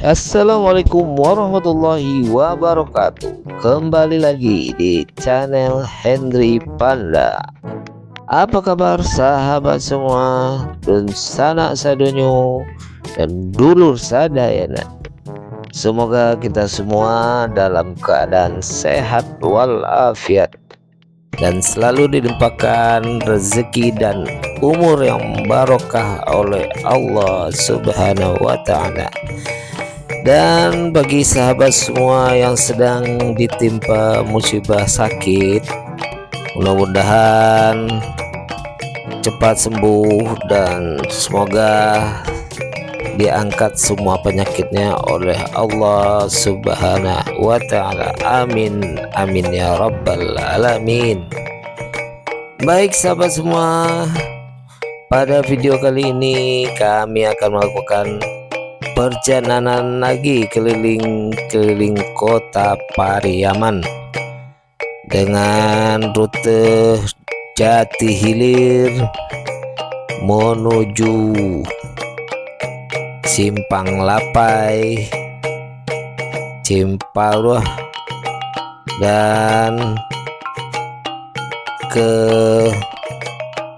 Assalamualaikum warahmatullahi wabarakatuh. Kembali lagi di channel Henry Panda. Apa kabar sahabat semua? Dan sanak sadonyo dan dulur sadayana. Semoga kita semua dalam keadaan sehat walafiat dan selalu dilimpahkan rezeki dan umur yang barokah oleh Allah Subhanahu wa taala. Dan bagi sahabat semua yang sedang ditimpa musibah sakit, mudah-mudahan cepat sembuh dan semoga diangkat semua penyakitnya oleh Allah Subhanahu wa taala. Amin amin ya rabbal alamin. Baik sahabat semua, pada video kali ini kami akan melakukan perjalanan lagi keliling kota Pariaman dengan rute Jati Hilir menuju Simpang Lapai, Cimparuh, dan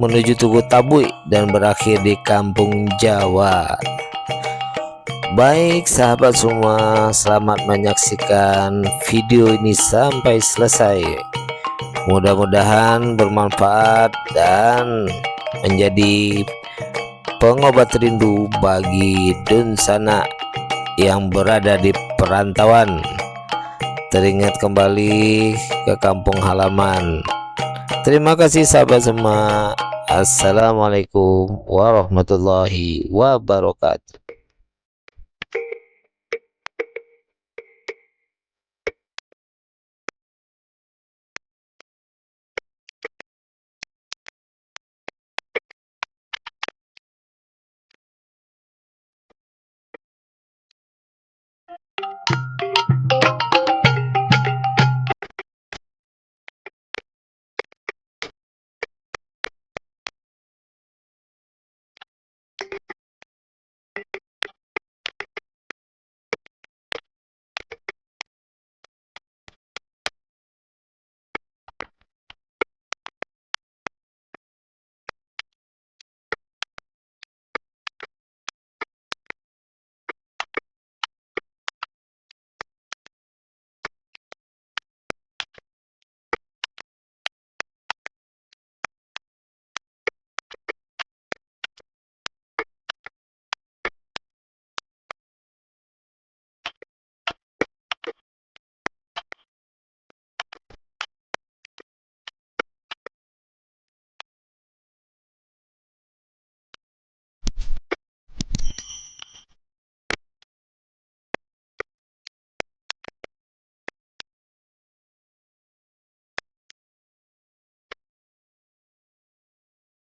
menuju Tugu Tabui dan berakhir di Kampung Jawa. Baik sahabat semua, selamat menyaksikan video ini sampai selesai. Mudah-mudahan bermanfaat dan menjadi pengobat rindu bagi dunsana yang berada di perantauan, teringat kembali ke kampung halaman. Terima kasih sahabat semua. Assalamualaikum warahmatullahi wabarakatuh.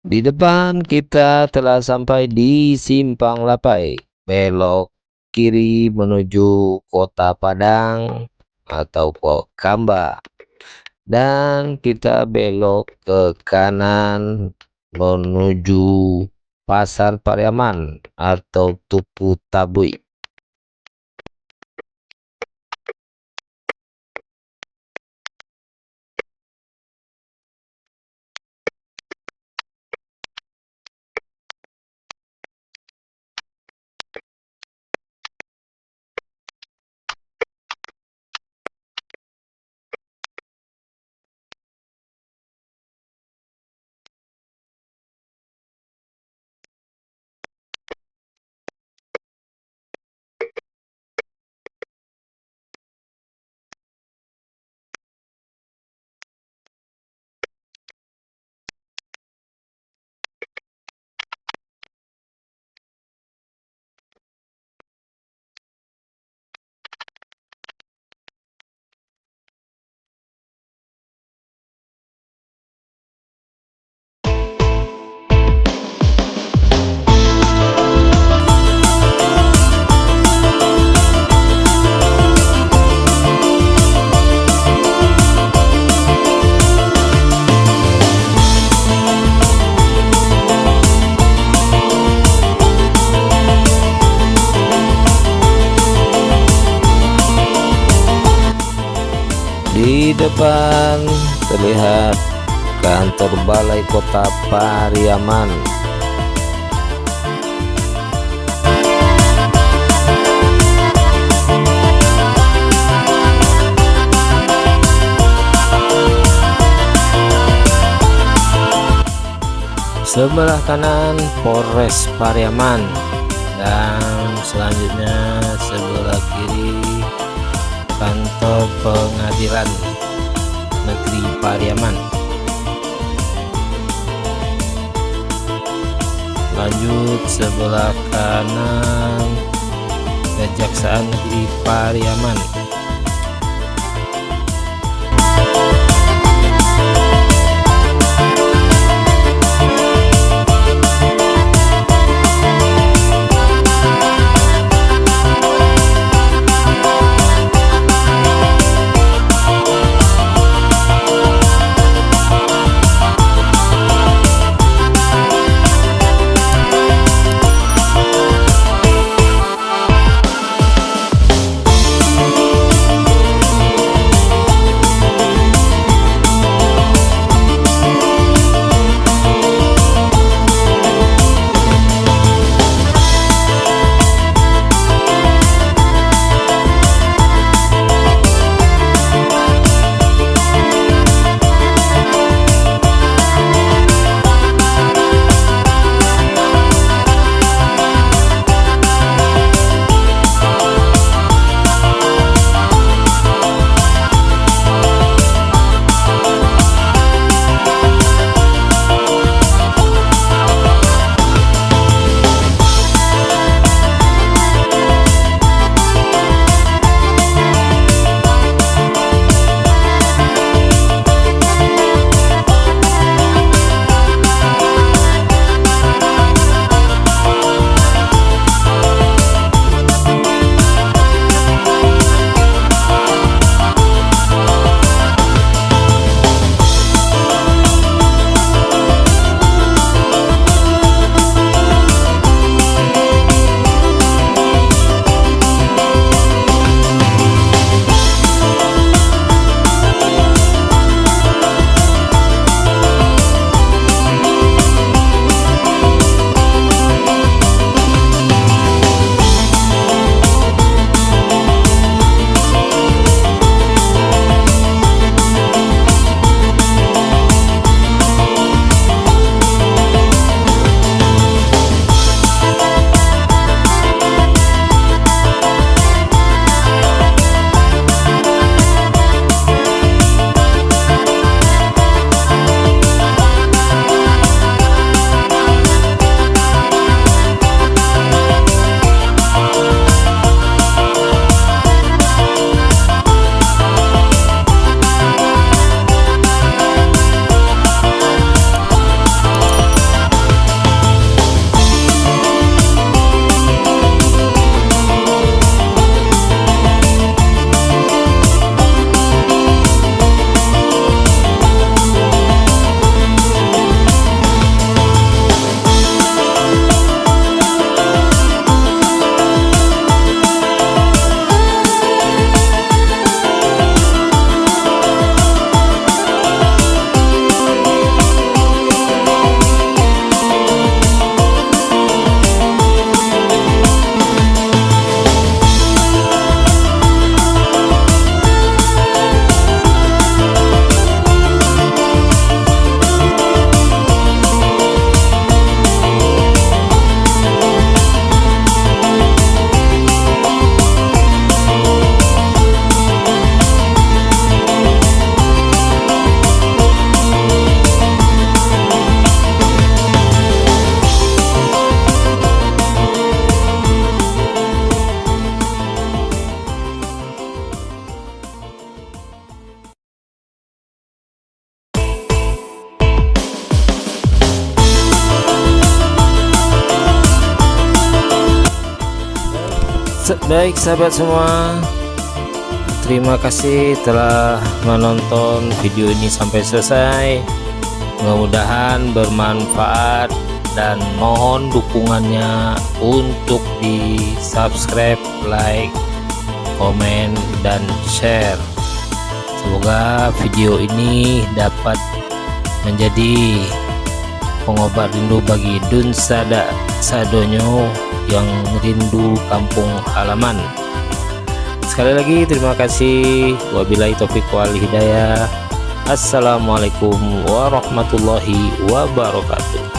Di depan kita telah sampai di Simpang Lapai. Belok kiri menuju Kota Padang atau Kamba. Dan kita belok ke kanan menuju Pasar Pariaman atau Tugu Tabui. Di depan terlihat kantor Balai Kota Pariaman. Sebelah kanan Polres Pariaman, dan selanjutnya sebelah kiri kantor Pengadilan Negeri Pariaman. Lanjut sebelah kanan Kejaksaan Negeri Pariaman. Baik sahabat semua, terima kasih telah menonton video ini sampai selesai. Mudah-mudahan bermanfaat dan mohon dukungannya untuk di subscribe, like, komen, dan share. Semoga video ini dapat menjadi pengobat rindu bagi Dun Sadonyo yang rindu kampung halaman. Sekali lagi terima kasih. Wabillahi taufiq wal hidayah. Assalamualaikum warahmatullahi wabarakatuh.